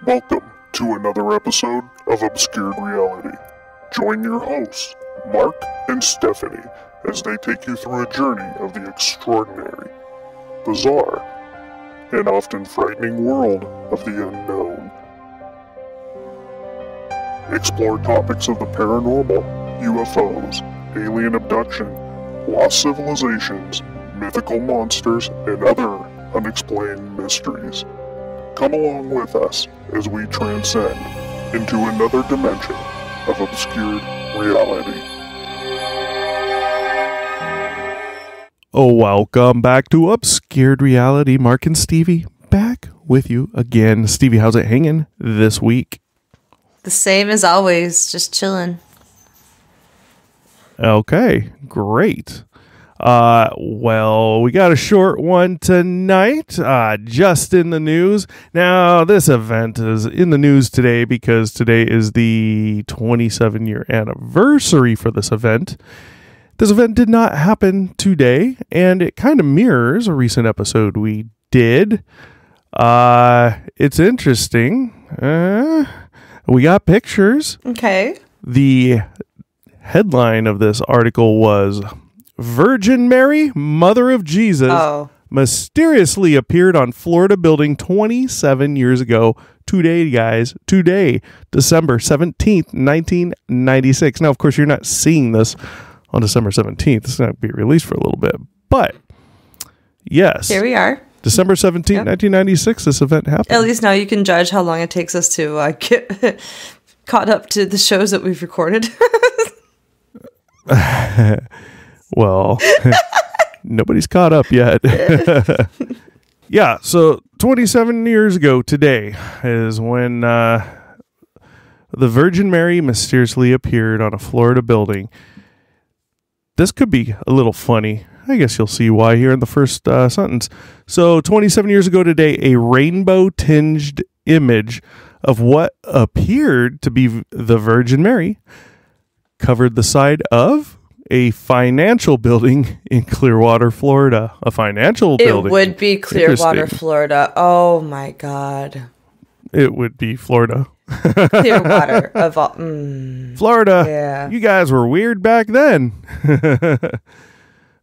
Welcome to another episode of Obscured Reality. Join your hosts, Mark and Stephanie, as they take you through a journey of the extraordinary, bizarre, and often frightening world of the unknown. Explore topics of the paranormal, UFOs, alien abduction, lost civilizations, mythical monsters, and other unexplained mysteries. Come along with us as we transcend into another dimension of obscured reality. Oh, welcome back to Obscured Reality. Mark and Stevie back with you again. Stevie, how's it hanging this week? The same as always, just chilling. Okay, great. Well, we got a short one tonight, just in the news. Now, this event is in the news today because today is the 27-year anniversary for this event. This event did not happen today, and it kind of mirrors a recent episode we did. It's interesting. We got pictures. Okay. The headline of this article was Virgin Mary, Mother of Jesus, mysteriously appeared on Florida building 27 years ago. Today, guys. Today, December 17th, 1996. Now, of course, you're not seeing this on December 17th. It's going to be released for a little bit. But, yes. Here we are. December 17th, 1996, this event happened. At least now you can judge how long it takes us to get caught up to the shows that we've recorded. Well, nobody's caught up yet. Yeah, so 27 years ago today is when the Virgin Mary mysteriously appeared on a Florida building. This could be a little funny. I guess you'll see why here in the first sentence. So 27 years ago today, a rainbow-tinged image of what appeared to be the Virgin Mary covered the side of a financial building in Clearwater, Florida. A financial building. It would be Clearwater, Florida. Oh my God. It would be Florida. Clearwater of all. Florida. Yeah. You guys were weird back then.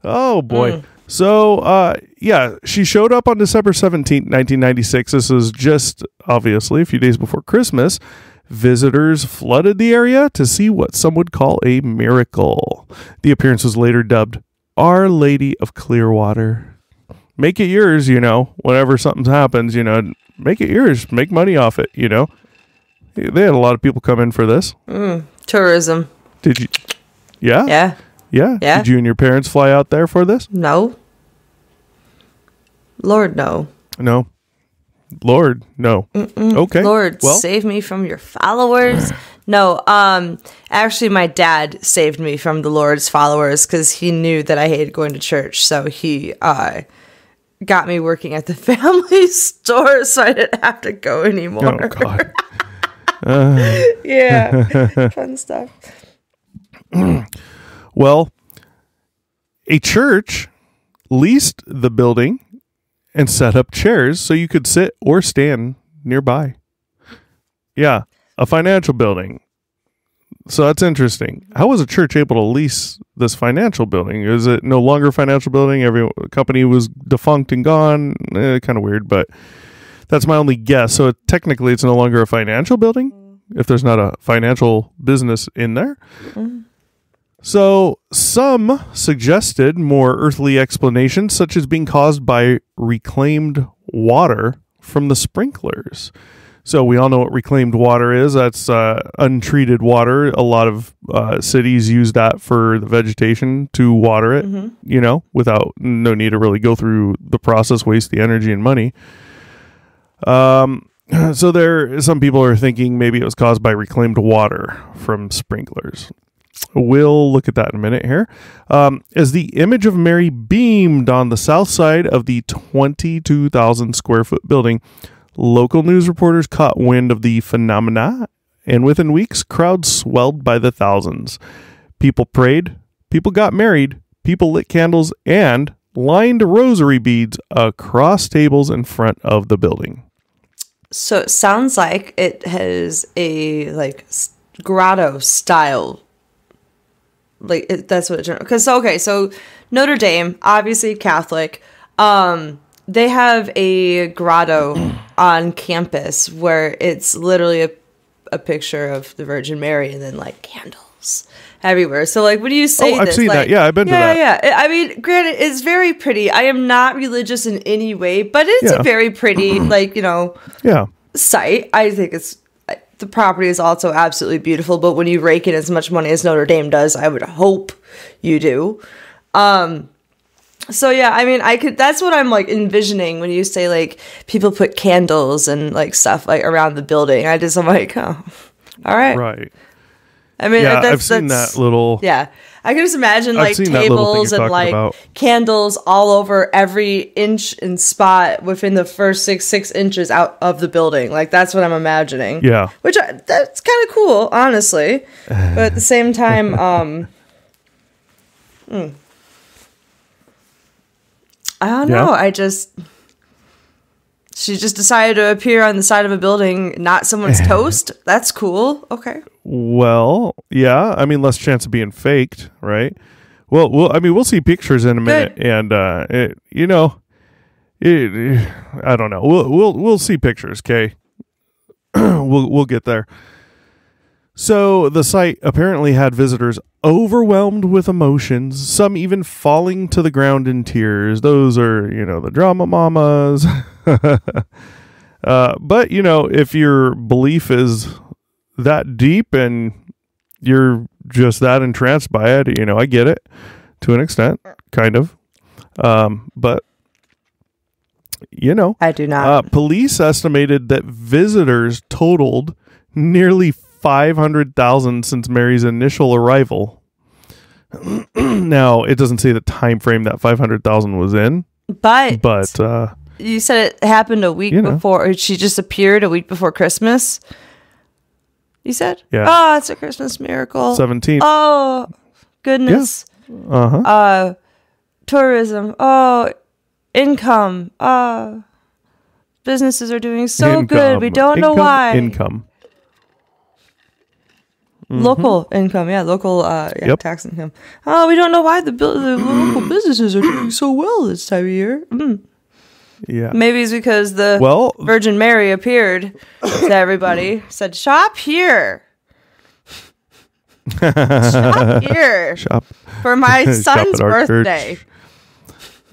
Oh boy. So, yeah, she showed up on December 17th, 1996. This is just, obviously, a few days before Christmas. Visitors flooded the area to see what some would call a miracle. The appearance was later dubbed Our Lady of Clearwater. Make it yours, whenever something happens, make it yours. Make money off it, They had a lot of people come in for this. Tourism. Did you? Yeah? Yeah. Yeah? Yeah. Did you and your parents fly out there for this? No. Lord, no. No. Lord, no. Okay. Lord, well, save me from your followers. No, actually my dad saved me from the Lord's followers because he knew that I hated going to church. So he got me working at the family store so I didn't have to go anymore. Oh, God. Yeah. Fun stuff. Well, a church leased the building and set up chairs so you could sit or stand nearby. Yeah, a financial building. So that's interesting. How was a church able to lease this financial building? Is it no longer a financial building? Every company was defunct and gone? Kind of weird, but that's my only guess. So technically it's no longer a financial building if there's not a financial business in there. So some suggested more earthly explanations, such as being caused by reclaimed water from the sprinklers. So we all know what reclaimed water is. That's untreated water. A lot of cities use that for the vegetation to water it, without no need to really go through the process, waste the energy and money. So some people are thinking maybe it was caused by reclaimed water from sprinklers. We'll look at that in a minute here. As the image of Mary beamed on the south side of the 22,000 square foot building, local news reporters caught wind of the phenomena, and within weeks, crowds swelled by the thousands. People prayed, people got married, people lit candles, and lined rosary beads across tables in front of the building. So it sounds like it has a like grotto style. Like that's what it, because okay, so Notre Dame, obviously Catholic. They have a grotto on campus where it's literally a picture of the Virgin Mary and then like candles everywhere. So like, what do you say? I've seen that. Yeah, I've been to that. Yeah. I mean, granted, it's very pretty. I am not religious in any way, but it's a very pretty, like, site. I think the property is also absolutely beautiful. But when you rake in as much money as Notre Dame does, I would hope you do. So yeah, I mean, that's what I'm like envisioning when you say like people put candles and like stuff like around the building. I'm like, oh, all right. Right. I mean, yeah, I've seen that little. Yeah, I can just imagine like tables and like candles all over every inch and spot within the first six inches out of the building. Like that's what I'm imagining. Yeah, that's kind of cool, honestly. But at the same time, I don't know. She just decided to appear on the side of a building, not someone's toast. That's cool. Okay. Well, yeah. I mean, less chance of being faked, right? Well, we'll see pictures in a minute, and I don't know. We'll see pictures. Okay. We'll get there. So the site apparently had visitors overwhelmed with emotions, some even falling to the ground in tears. Those are, the drama mamas. But, if your belief is that deep and you're just that entranced by it, I get it to an extent, kind of. But, I do not. Police estimated that visitors totaled nearly 500,000 since Mary's initial arrival. Now, it doesn't say the time frame that 500,000 was in, but you said it happened a week before, or she just appeared a week before Christmas. You said, yeah. Oh, it's a Christmas miracle. 17th. Oh, goodness. Yeah. Tourism. Oh, income. Businesses are doing so good. We don't know why. Income. Local income, local tax income. Oh, we don't know why the local businesses are doing so well this time of year. Yeah, maybe it's because the Virgin Mary appeared to everybody, said, "Shop here, shop here, for my son's birthday." Church.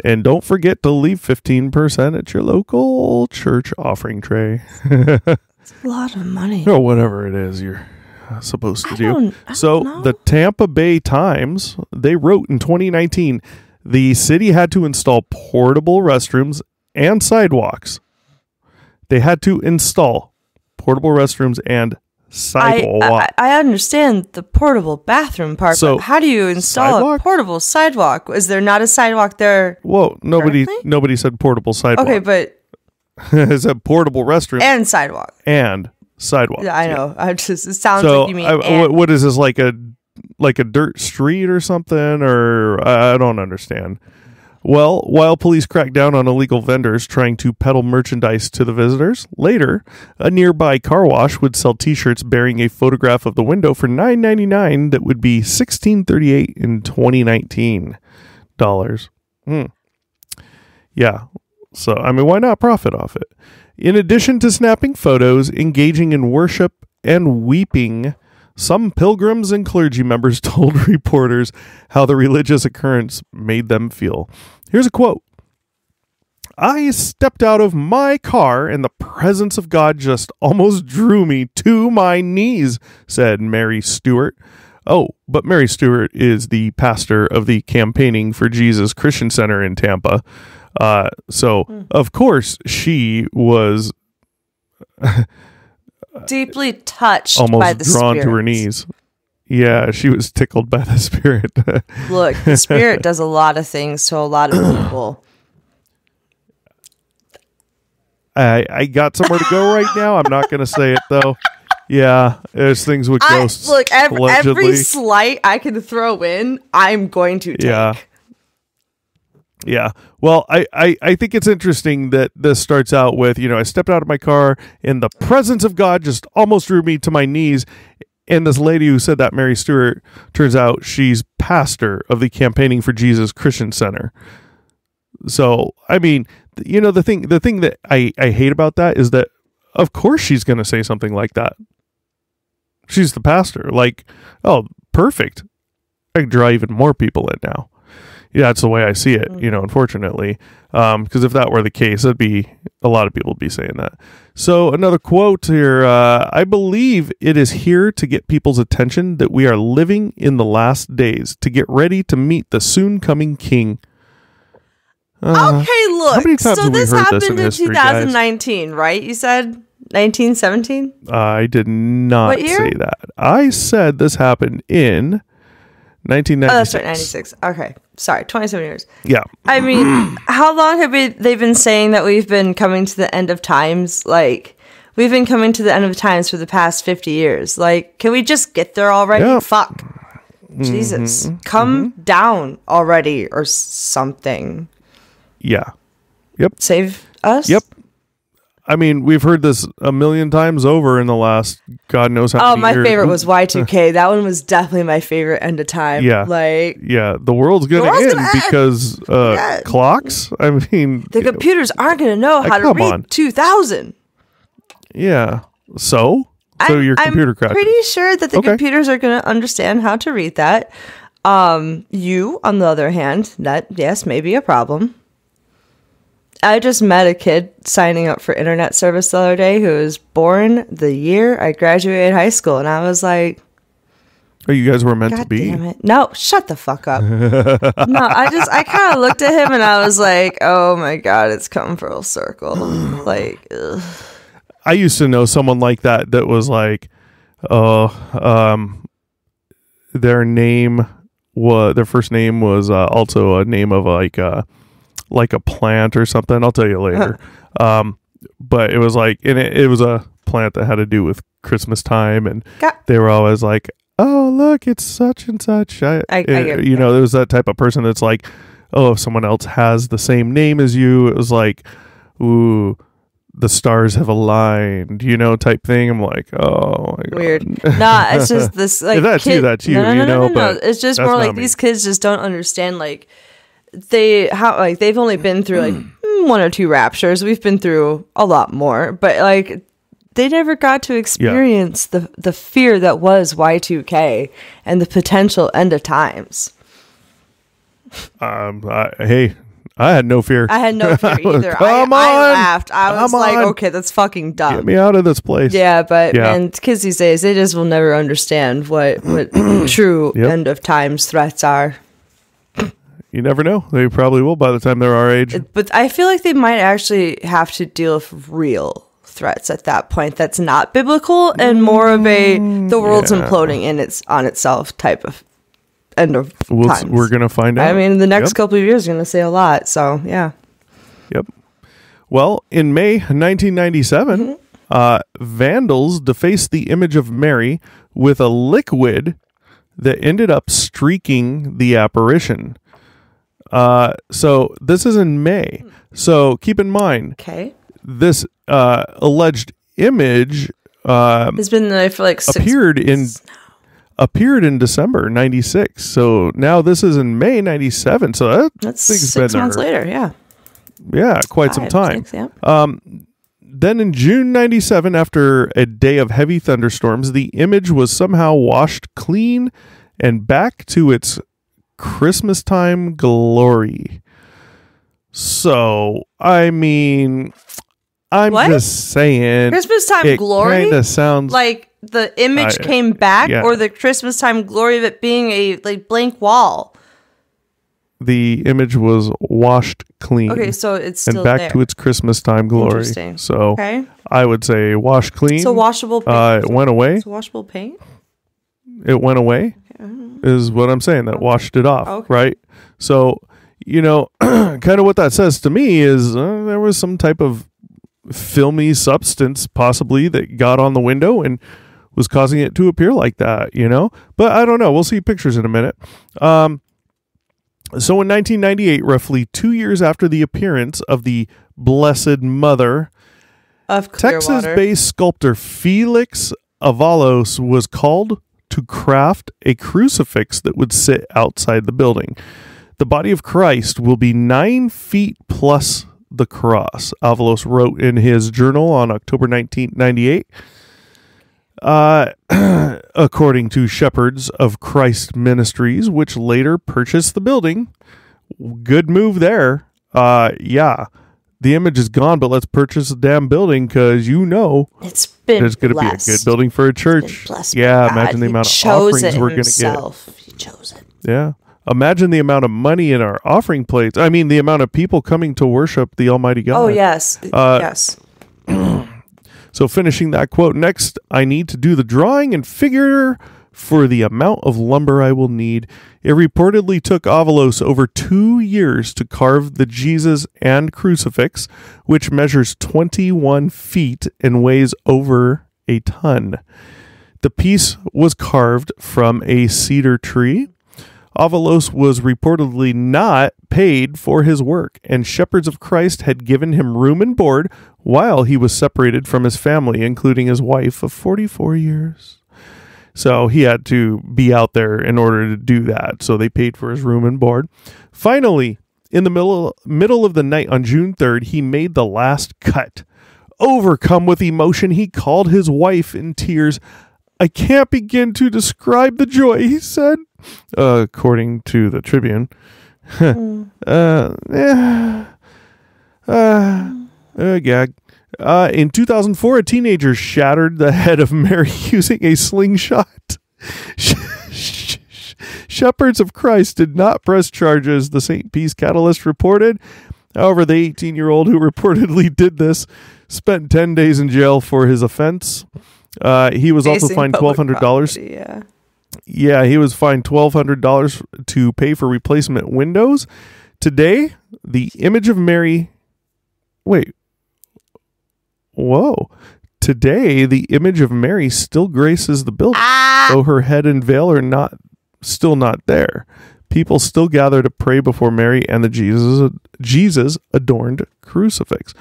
And don't forget to leave 15% at your local church offering tray. It's a lot of money, or whatever it is you're supposed to do. So the Tampa Bay Times, they wrote in 2019, the city had to install portable restrooms and sidewalks. They had to install portable restrooms and sidewalks. I understand the portable bathroom part, but how do you install a portable sidewalk? Is there not a sidewalk there? Well, nobody said portable sidewalk. Okay, but it said portable restroom and sidewalk. Sidewalk. Yeah, I know. It sounds like you mean. What is this, like a dirt street or something? Or I don't understand. Well, while police cracked down on illegal vendors trying to peddle merchandise to the visitors, later a nearby car wash would sell T-shirts bearing a photograph of the window for $9.99 that would be $16.38 in 2019 dollars. Yeah. So I mean, why not profit off it? In addition to snapping photos, engaging in worship, and weeping, some pilgrims and clergy members told reporters how the religious occurrence made them feel. Here's a quote. "I stepped out of my car and the presence of God just almost drew me to my knees," said Mary Stewart. Oh, but Mary Stewart is the pastor of the Campaigning for Jesus Christian Center in Tampa. Of course, she was deeply touched almost by the drawn spirit. To her knees. Yeah, she was tickled by the spirit. Look, the spirit does a lot of things to a lot of people. I got somewhere to go right now. I'm not going to say it, though. Yeah, there's things with ghosts. Look, every slight I can throw in, I'm going to take. Yeah. Yeah. Well, I think it's interesting that this starts out with, I stepped out of my car and the presence of God just almost drew me to my knees. And this lady who said that, Mary Stewart, turns out she's pastor of the Campaigning for Jesus Christian Center. So, I mean, the thing that I hate about that is that, of course, she's going to say something like that. She's the pastor. Like, oh, perfect. I can draw even more people in now. Yeah, that's the way I see it, unfortunately. Because if that were the case, a lot of people would be saying that. So another quote here, I believe it is here to get people's attention that we are living in the last days, to get ready to meet the soon coming king. Okay, look. How many times so have we this heard happened this in in history, 2019, right? You said 1917? I did not What year? say that. I said this happened in 1996. Oh, that's right, 96. Okay. Sorry, 27 years. Yeah. I mean, how long have they've been saying that we've been coming to the end of times? Like, we've been coming to the end of times for the past 50 years. Like, can we just get there already? Yep. Fuck. Jesus. Come down already or something. Yeah. Yep. Save us? Yep. I mean, we've heard this a million times over in the last God knows how many my years. favorite was Y2K. That one was definitely my favorite end of time. Yeah. Like, Yeah, the world's going to end because clocks. I mean, the computers aren't going to know how to come read on. 2000. Yeah. So your computer crashes. I'm pretty sure that the Okay. computers are going to understand how to read that. You, on the other hand, that, yes, may be a problem. I just met a kid signing up for internet service the other day who was born the year I graduated high school. And I was like, Oh, you guys were meant to God be. damn it. No, shut the fuck up. No, I kind of looked at him and I was like, oh my God, it's come full circle. Like, ugh. I used to know someone like that was like, their first name was also a name of like a plant or something. I'll tell you later. But it was like, and it was a plant that had to do with Christmas time, and they were always like, "Oh, look, it's such and such." I get it. There was that type of person that's like, "Oh, if someone else has the same name as you," it was like, "Ooh, the stars have aligned," type thing. I'm like, "Oh, my God." Weird. Nah, it's just this like If that's kid. you, that's you, No. but It's just that's more not like me. these kids just don't understand. Like they've only been through like one or two raptures. We've been through a lot more, but like they never got to experience the fear that was Y2K and the potential end of times. Hey, I had no fear. I had no fear either. Come I on. laughed. I was Come like, on. okay, that's fucking dumb. Get me out of this place. Yeah, but Yeah. man, kids these days, they just will never understand what true Yep. end of times threats are. You never know. They probably will by the time they're our age. But I feel like they might actually have to deal with real threats at that point. That's not biblical and more of the world's yeah. imploding on itself type of end of times. We're going to find out. I mean, the next Yep. couple of years are going to say a lot. So yeah. Yep. Well, in May 1997, vandals defaced the image of Mary with a liquid that ended up streaking the apparition. So this is in May. So keep in mind, Okay. this alleged image It's been there for like 6 appeared in December 96. So now this is in May 97. So That's thing's 6 been months there. later. Yeah. Yeah, quite some 5, time. 6, yeah. Then in June 97, after a day of heavy thunderstorms, the image was somehow washed clean and back to its Christmas time glory. So, I mean, I'm What? just saying. Christmas time it glory? kind of sounds Like the image I- came back, yeah. or the Christmas time glory of it being a like blank wall. the image was washed clean. Okay, so it's still and back there. to its Christmas time glory. Interesting. So Okay. I would say wash clean. So washable paint. It went away. It's washable paint. It went away is what I'm saying. That washed it off, Okay. right? So, kind of what that says to me is there was some type of filmy substance possibly that got on the window and was causing it to appear like that, But I don't know. We'll see pictures in a minute. So in 1998, roughly 2 years after the appearance of the Blessed Mother, Of Clearwater. Texas-based sculptor Felix Avalos was called to craft a crucifix that would sit outside the building. The body of Christ will be 9 feet plus the cross, Avalos wrote in his journal on October 1998. According to Shepherds of Christ Ministries, which later purchased the building. Good move there. Yeah. The image is gone, but let's purchase the damn building because it's been it's going to be a good building for a church. Yeah, imagine the amount of offerings we're going to get. He chose it. Yeah. Imagine the amount of money in our offering plates. I mean, the amount of people coming to worship the Almighty God. Oh, yes. Yes. So finishing that quote, next, I need to do the drawing and figure for the amount of lumber I will need. It reportedly took Avalos over 2 years to carve the Jesus and crucifix, which measures 21 feet and weighs over a ton. The piece was carved from a cedar tree. Avalos was reportedly not paid for his work, and Shepherds of Christ had given him room and board while he was separated from his family, including his wife of 44 years. So he had to be out there in order to do that. So they paid for his room and board. Finally, in the middle of the night on June 3rd, he made the last cut. Overcome with emotion, he called his wife in tears. I can't begin to describe the joy, he said, according to the Tribune. Gag. In 2004, a teenager shattered the head of Mary using a slingshot. Shepherds of Christ did not press charges, the St. Peace Catalyst reported. However, the 18-year-old who reportedly did this spent 10 days in jail for his offense. He was also fined $1,200. Yeah. Yeah, he was fined $1,200 to pay for replacement windows. Today, the image of Mary... Wait. Whoa. Today, the image of Mary still graces the building, though her head and veil are still not there. People still gather to pray before Mary and the Jesus adorned crucifix.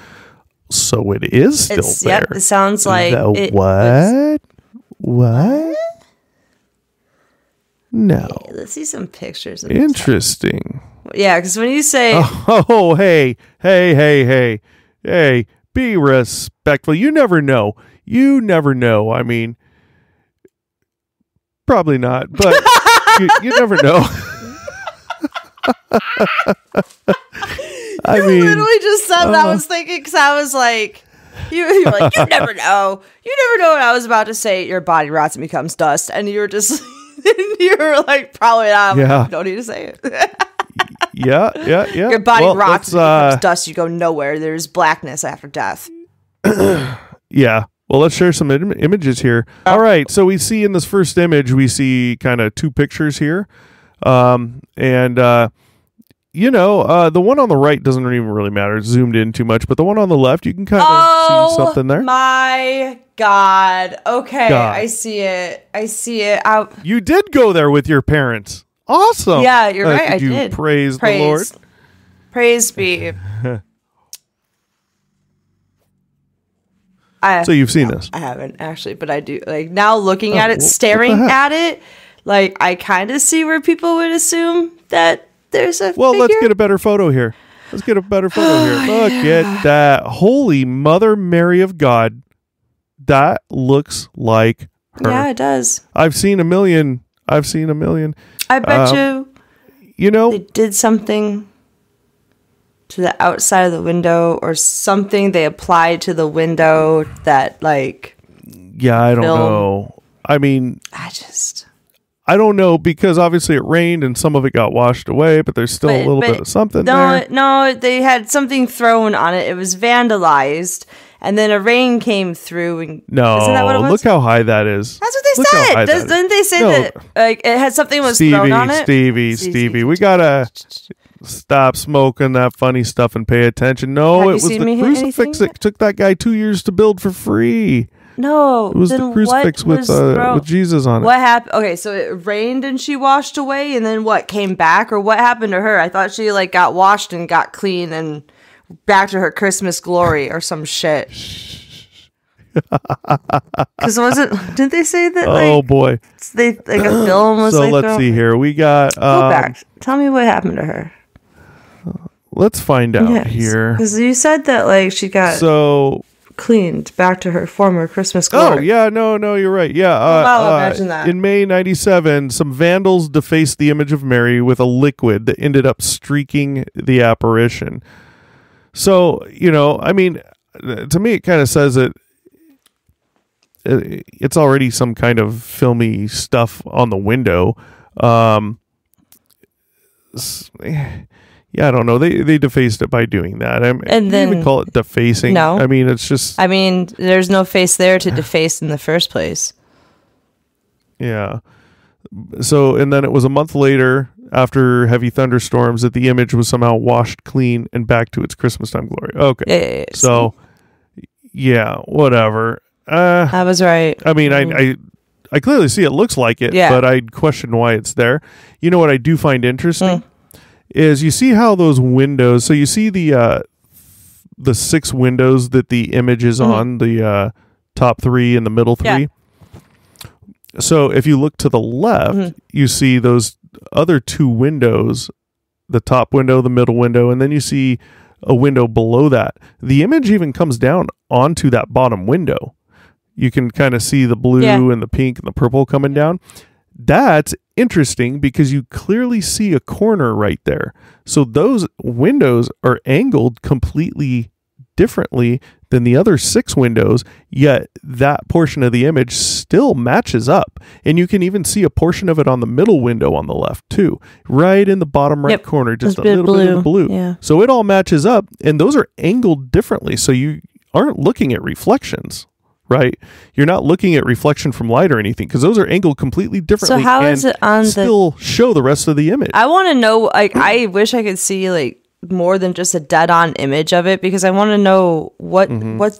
So it is still there. Yep, it sounds like What? No. Okay, let's see some pictures. Interesting. Yeah, because when you say, "Oh, hey, be respectful." You never know. I mean, probably not, but you never know. I mean, literally just said that. I was thinking because I was like, you're like, you never know. You never know what I was about to say. Your body rots and becomes dust, and you were just, you were like, probably not. Yeah. You don't need to say it. Yeah. Your body rots and becomes dust. You go nowhere. There's blackness after death. Yeah. Well, let's share some images here. All right. So we see in this first image, we see kind of two pictures here. The one on the right doesn't even really matter. It's zoomed in too much, but the one on the left, you can kind of see something there. My God. Okay. I see it. You did go there with your parents. Awesome. Yeah, you're right. I did. did. Praise the Lord. Praise be. So you've seen this? I haven't actually, but I do. Like now looking at it, staring at it, like I kind of see where people would assume that there's a figure. Let's get a better photo here. Look at that. Holy Mother Mary of God. That looks like her. Yeah, it does. I've seen a million. I bet they did something to the outside of the window or something they applied to the window that I don't know. I mean, I don't know because obviously it rained and some of it got washed away, but there's still a little bit of something there. No, they had something thrown on it. It was vandalized, and then a rain came through. And, isn't that what it was? Look how high that is. That's what they said. Didn't they say that it had something thrown on it? Stevie, we gotta stop smoking that funny stuff and pay attention. No, it was the crucifix that took that guy 2 years to build for free. No, It was the then crucifix what was thrown? with Jesus on it. What happened? Okay, so it rained and she washed away, and then what came back, or what happened to her? I thought she like got washed and got clean and back to her Christmas glory or some shit. Because didn't they say that? Like, Oh boy. they like a film was. So like, let's see here. We got. Go back. Tell me what happened to her. Let's find out here. Because you said that like she got So. cleaned back to her former Christmas Oh glory. yeah, no, you're right. Yeah, Wow, imagine that. In May '97, some vandals defaced the image of Mary with a liquid that ended up streaking the apparition. So I mean, to me, it kind of says that it's already some kind of filmy stuff on the window. Yeah, I don't know. They defaced it by doing that. And then even call it defacing. No. I mean, it's just. I mean, there's no face there to deface in the first place. Yeah. So, and then it was a month later, after heavy thunderstorms, that the image was somehow washed clean and back to its Christmas time glory. Okay. Yeah. So, yeah, whatever. I was right. I mean, I clearly see it looks like it, Yeah. but I'd question why it's there. You know what I do find interesting is you see how those windows. So you see the 6 windows that the image is on, the top 3 and the middle 3. Yeah. So if you look to the left, you see those other 2 windows, the top window, the middle window, and then you see a window below that. The image even comes down onto that bottom window. You can kind of see the blue and the pink and the purple coming down. That's interesting because you clearly see a corner right there. So those windows are angled completely differently than the other 6 windows, yet that portion of the image still matches up. And you can even see a portion of it on the middle window on the left too, right in the bottom right corner, just a little bit of blue. Yeah. So it all matches up, and those are angled differently. So you aren't looking at reflections. Right, you're not looking at reflection from light or anything because those are angled completely differently. So how is it on still show the rest of the image? I want to know. Like, I wish I could see like more than just a dead-on image of it because I want to know what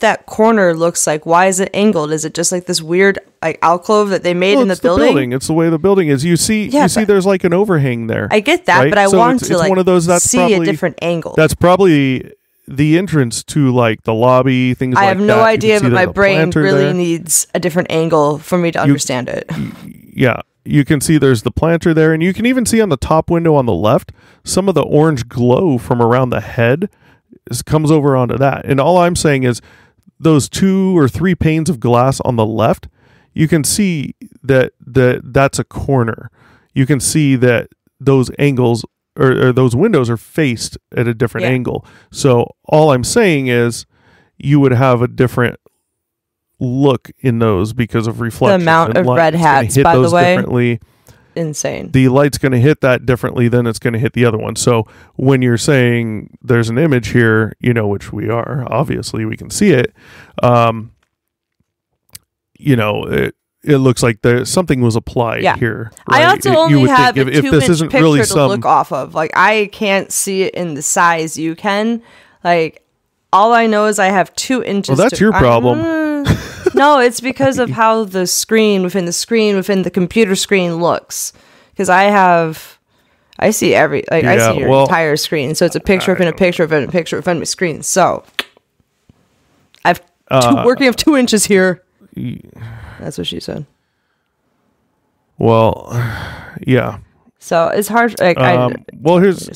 that corner looks like. Why is it angled? Is it just like this weird like alcove that they made in the building? It's the way the building is. You see there's like an overhang there. I get that, right? but I so want it's to like one of those, that's see probably a different angle. That's probably the entrance to like the lobby, things like that. I have no idea, but my brain really there. needs a different angle for me to understand it. Yeah, you can see there's the planter there, and you can even see on the top window on the left, some of the orange glow from around the head comes over onto that. And all I'm saying is those 2 or 3 panes of glass on the left, you can see that's a corner. You can see that those angles or those windows are faced at a different angle. So all I'm saying is you would have a different look in those because of reflection. The amount of red hats, by the way, differently. Insane. The light's going to hit that differently than it's going to hit the other one. So when you're saying there's an image here, which we are, obviously we can see it, it looks like something was applied here. Right? I also only have a 2-inch isn't picture really to look off of. Like, I can't see it in the size you can. Like, all I know is I have 2 inches. Well, that's your problem. No, it's because of how the screen within the computer screen looks. Because I see I see your entire screen. So it's a picture within a picture within a picture within my screen. So I've working of 2 inches here. That's what she said. Well, yeah. So it's hard. Like, well, here's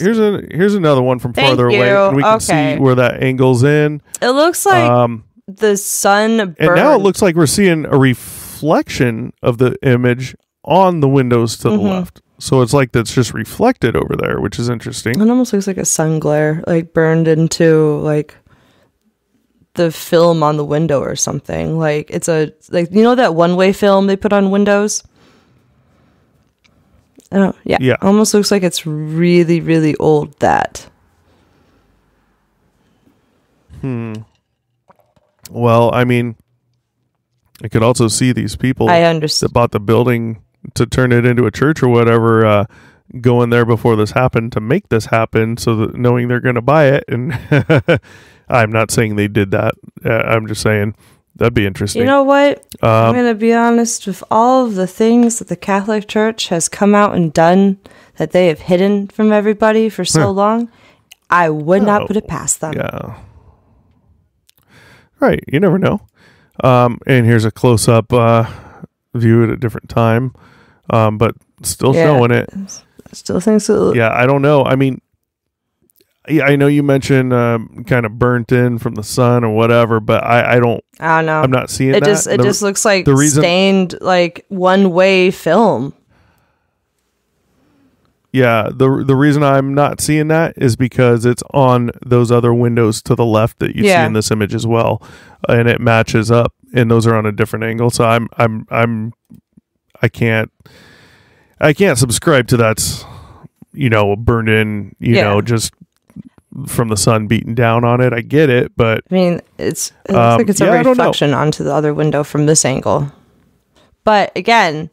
another one from farther away, and we can see where that angle's in. It looks like the sun burned. And now it looks like we're seeing a reflection of the image on the windows to the left. So it's like that's just reflected over there, which is interesting. It almost looks like a sun glare, like burned into like the film on the window or something. Like it's that one-way film they put on windows. Yeah. Almost looks like it's really, really old. That. Well, I mean, I could also see these people that bought the building to turn it into a church or whatever, going there before this happened to make this happen, so that knowing they're going to buy it. And I'm not saying they did that. I'm just saying That'd be interesting. You know what? I'm going to be honest. With all of the things that the Catholic Church has come out and done that they have hidden from everybody for so long, I would not put it past them. Yeah. Right. You never know. And here's a close-up view at a different time, but still showing it. I still think so. Yeah, I don't know. I mean, yeah, I know you mentioned kind of burnt in from the sun or whatever, but I don't know. I'm not seeing it. That. It just looks like stained, like one-way film. Yeah, the reason I'm not seeing that is because it's on those other windows to the left that you see in this image as well, and it matches up, and those are on a different angle. So I can't subscribe to that's burned in, just from the sun beating down on it. I get it, but I mean, it looks like it's a reflection onto the other window from this angle. But again,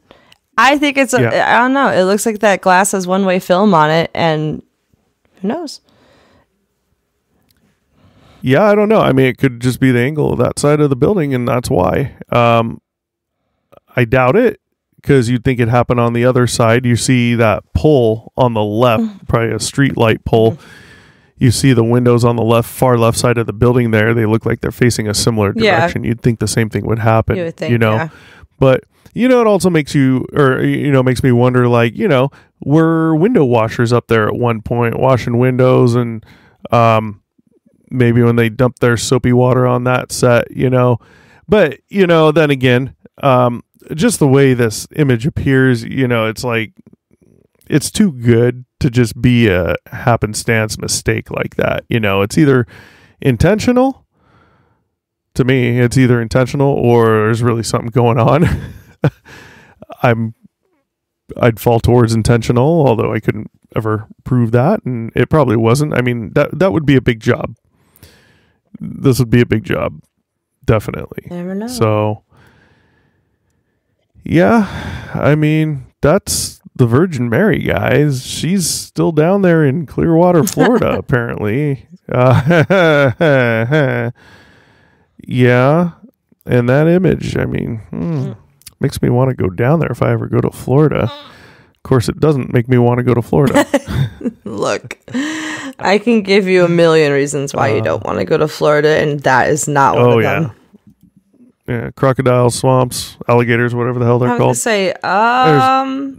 I think it's I don't know. It looks like that glass has one-way film on it, and who knows? Yeah, I don't know. I mean, it could just be the angle of that side of the building, and that's why. I doubt it, because you'd think it happened on the other side. You see that pole on the left, probably a street light pole. You see the windows on the far left side of the building there. They look like they're facing a similar direction. You'd think the same thing would happen, you would think, But, it also makes makes me wonder, like, were window washers up there at one point washing windows, and maybe when they dumped their soapy water on that set, But, then again, just the way this image appears, it's like, it's too good to just be a happenstance mistake like that. It's either intentional. To me, it's either intentional or there's really something going on. I'd fall towards intentional, although I couldn't ever prove that, and it probably wasn't. I mean, that would be a big job. This would be a big job, definitely. Never know. So, yeah, I mean, that's the Virgin Mary, guys. She's still down there in Clearwater, Florida, apparently. Yeah, and that image, I mean, makes me want to go down there if I ever go to Florida. Of course, it doesn't make me want to go to Florida. Look, I can give you a million reasons why you don't want to go to Florida, and that is not one of them. Yeah, crocodiles, swamps, alligators, whatever the hell they're called. I was going to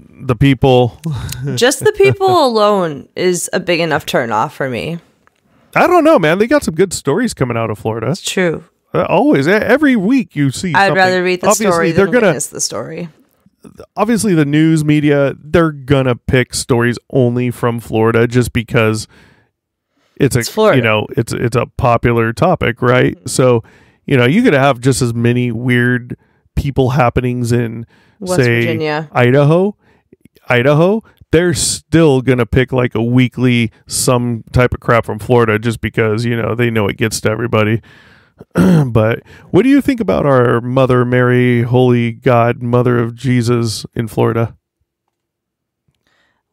say, the people. Just the people alone is a big enough turn off for me. I don't know, man. They got some good stories coming out of Florida. It's true. Always. Every week you see I'd something. rather read the story than witness the story. Obviously, the news media, they're going to pick stories only from Florida just because it's Florida. It's a popular topic, right? Mm-hmm. So, you could have just as many weird people happenings in, West Virginia, Idaho. They're still going to pick like a weekly some type of crap from Florida just because, they know it gets to everybody. But what do you think about our Mother Mary, Holy God, Mother of Jesus in Florida?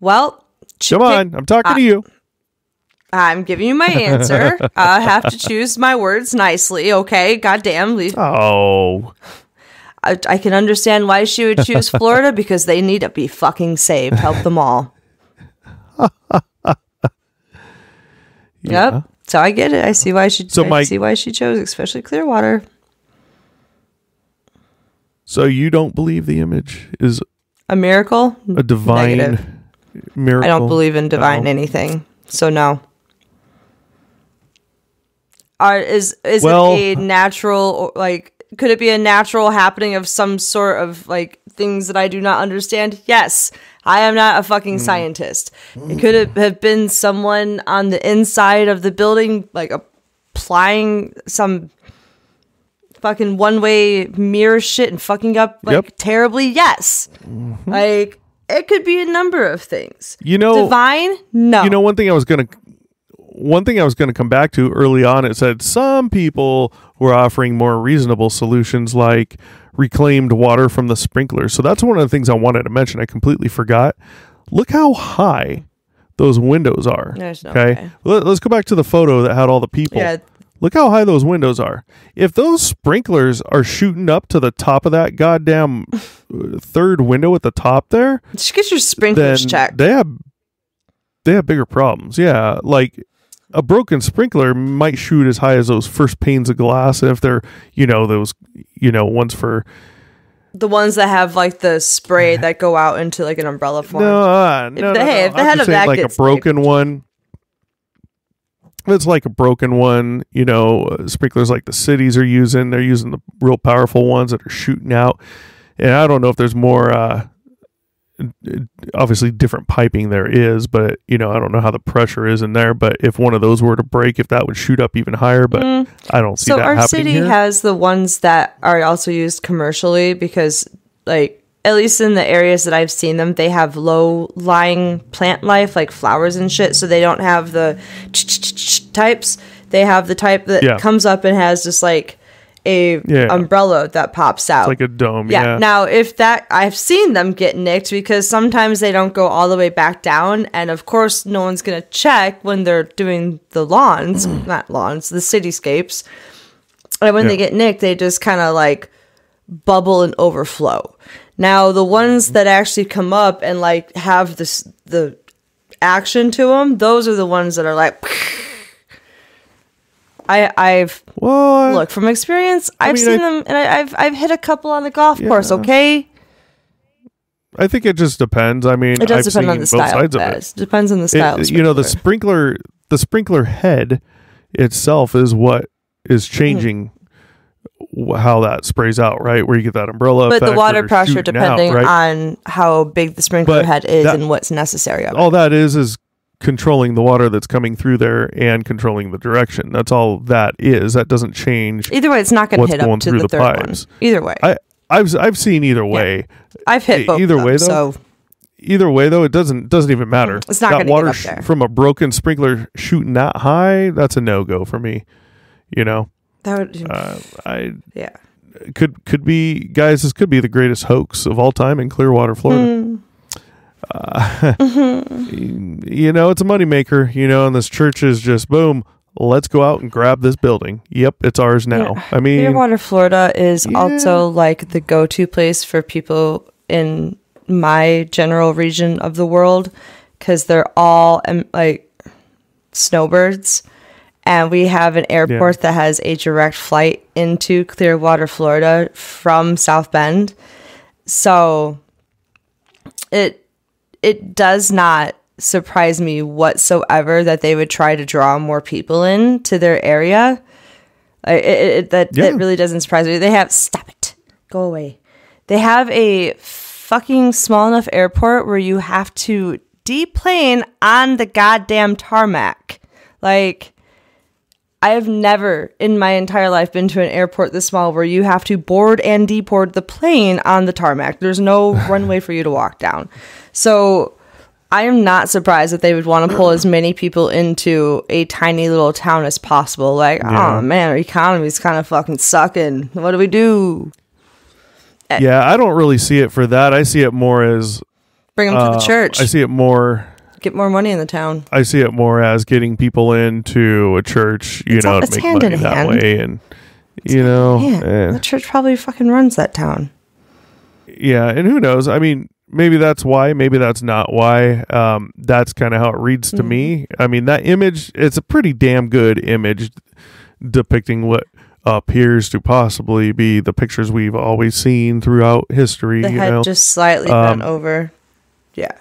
Well, come on. I'm talking to you. I'm giving you my answer. I have to choose my words nicely, okay? Goddamn. Oh. I can understand why she would choose Florida because they need to be fucking saved. Help them all. Yep. So I get it. I see why she. See why she chose, especially Clearwater. So you don't believe the image is a miracle? A divine Negative. Miracle? I don't believe in divine anything. So no. Is it a natural, like, could it be a natural happening of some sort of, like, things that I do not understand? Yes. I am not a fucking scientist. It could have been someone on the inside of the building, like, applying some fucking one-way mirror shit and fucking up, like, terribly. Yes. Mm-hmm. Like, it could be a number of things. Divine? No. One thing I was going to come back to early on, it said some people were offering more reasonable solutions like reclaimed water from the sprinklers. So that's one of the things I wanted to mention. I completely forgot. Look how high those windows are. There's no way. Let's go back to the photo that had all the people. Yeah. Look how high those windows are. If those sprinklers are shooting up to the top of that goddamn third window at the top there, Just get your then sprinklers checked. they have bigger problems. Yeah, like a broken sprinkler might shoot as high as those first panes of glass, and if they're those ones for The ones that have like the spray that go out into like an umbrella form. no, If the head I'm of just saying, that like a gets broken one. It's like a broken one, sprinklers like the cities are using. They're using the real powerful ones that are shooting out. And I don't know if there's more, obviously different piping there is, but, I don't know how the pressure is in there. But if one of those were to break, if that would shoot up even higher, but I don't see So that our happening city here. has the ones that are also used commercially because, like, at least in the areas that I've seen them, they have low lying plant life, like flowers and shit. So they don't have the types. They have the type that comes up and has just like a umbrella that pops out. It's like a dome. Yeah. Yeah. Now, if that, I've seen them get nicked because sometimes they don't go all the way back down. And of course, no one's going to check when they're doing the lawns, not lawns, the cityscapes. And when they get nicked, they just kind of like bubble and overflow. Now, the ones that actually come up and like have the action to them, those are the ones that are like, I've look from experience. I've seen them, and I've hit a couple on the golf course. Okay, I think it just depends. I mean, it does I've depend on seen the both style. sides of it. Depends on the style. The sprinkler head itself is what is changing how that sprays out, right? Where you get that umbrella but effect, the water or pressure shooting depending out, right? on how big the sprinkler head is and what's necessary of it. All that is controlling the water that's coming through there and controlling the direction. That's all that is. That doesn't change. Either way, it's not going to hit up to the third pipes. one. Either way, I've seen either way. I've hit both. Either of them, way, though. so Either way, though, it doesn't even matter. It's not that going to water get up there. from a broken sprinkler shooting that high. That's a no go for me. That would. Could be, guys. This could be the greatest hoax of all time in Clearwater, Florida. It's a moneymaker. And this church is just boom. Let's go out and grab this building. Yep, it's ours now. Yeah. I mean, Clearwater, Florida is also like the go-to place for people in my general region of the world because they're all like snowbirds. And we have an airport that has a direct flight into Clearwater, Florida from South Bend. So it does not surprise me whatsoever that they would try to draw more people in to their area. That really doesn't surprise me. They have, stop it, go away. They have a fucking small enough airport where you have to deplane on the goddamn tarmac. Like, I have never in my entire life been to an airport this small where you have to board and deboard the plane on the tarmac. There's no runway for you to walk down. So I am not surprised that they would want to pull as many people into a tiny little town as possible. Like, oh man, our economy's kind of fucking sucking. What do we do? Yeah, I don't really see it for that. I see it more as Bring them to the church. I see it more. Get more money in the town. I see it more as getting people into a church, to make money that way, and the church probably fucking runs that town. Yeah, and who knows? I mean, maybe that's why. Maybe that's not why. That's kind of how it reads to me. I mean, that image, it's a pretty damn good image depicting what appears to possibly be the pictures we've always seen throughout history. The head just slightly bent over. Yeah.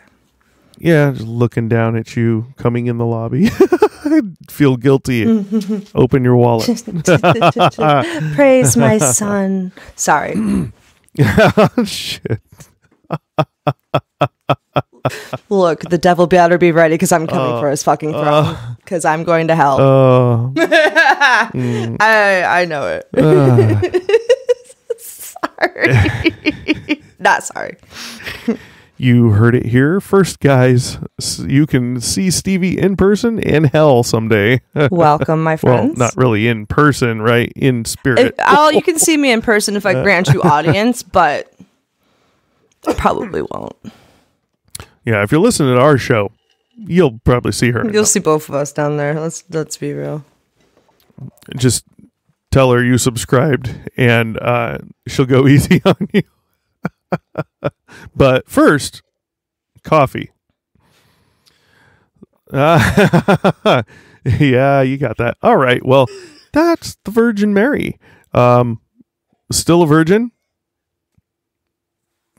Yeah, just looking down at you coming in the lobby. Feel guilty. Open your wallet. Praise my son. Sorry. Shit. Look, the devil better be ready because I'm coming for his fucking throne. Because I'm going to hell. I know it. Sorry. Not sorry. You heard it here first, guys. You can see Stevie in person in hell someday. Welcome, my friends. Well, not really in person, right? In spirit. You can see me in person if I grant you audience, but I probably won't. Yeah, if you're listening to our show, you'll probably see her. You'll see both of us down there. Let's be real. just tell her you subscribed, and she'll go easy on you. But first, coffee. Yeah, you got that. All right. Well, that's the Virgin Mary. Still a virgin,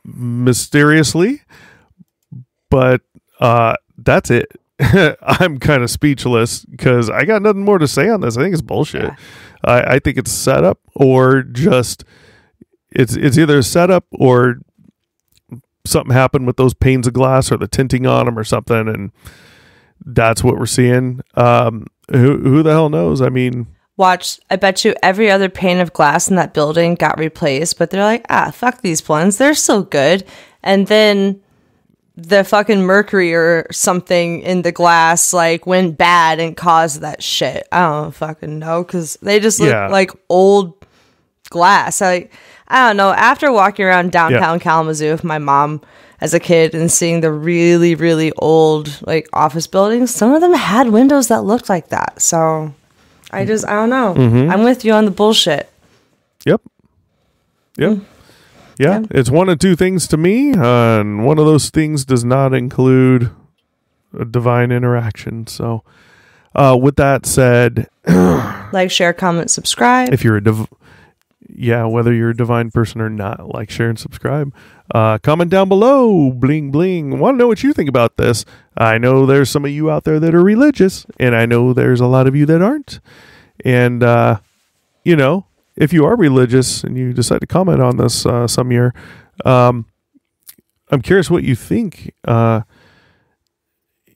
mysteriously, but that's it. I'm kind of speechless because I got nothing more to say on this. I think it's bullshit. Yeah. I think it's set up, or just it's either set up or something happened with those panes of glass or the tinting on them or something, and that's what we're seeing. Who the hell knows? I mean, watch, I bet you every other pane of glass in that building got replaced, but they're like, fuck these ones, they're so good. And then the fucking mercury or something in the glass like went bad and caused that shit. I don't fucking know, because they just look like old glass. I don't know. After walking around downtown Kalamazoo with my mom as a kid and seeing the really, really old like office buildings, some of them had windows that looked like that. So I don't know. I'm with you on the bullshit. Yep. Yeah, it's one of two things to me, and one of those things does not include a divine interaction. So, with that said, like, share, comment, subscribe. If you're whether you're a divine person or not, like, share, and subscribe. Comment down below. Bling bling. Want to know what you think about this? I know there's some of you out there that are religious, and I know there's a lot of you that aren't. And if you are religious and you decide to comment on this some year, I'm curious what you think, about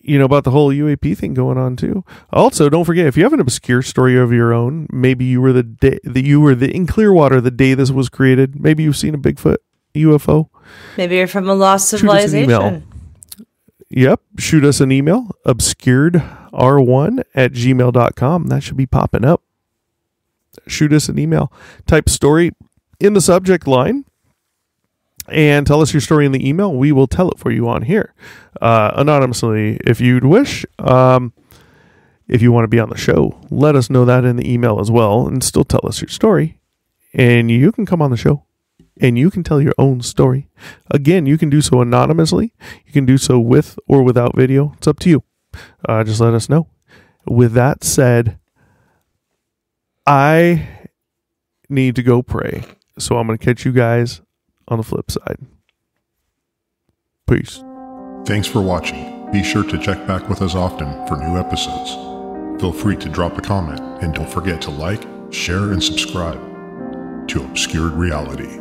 the whole UAP thing going on too. Also, don't forget, if you have an obscure story of your own, maybe you were in Clearwater the day this was created. Maybe you've seen a Bigfoot UFO. Maybe you're from a lost civilization. Yep. Shoot us an email, obscuredr1@gmail.com. That should be popping up. Shoot us an email, type story in the subject line, and tell us your story in the email. We will tell it for you on here, anonymously if you'd wish. If you want to be on the show, let us know that in the email as well, and still tell us your story. And you can come on the show, and you can tell your own story. Again, you can do so anonymously. You can do so with or without video. It's up to you. Just let us know. With that said, I need to go pray, so I'm going to catch you guys on the flip side. Peace. Thanks for watching. Be sure to check back with us often for new episodes. Feel free to drop a comment, and don't forget to like, share, and subscribe to Obscured Reality.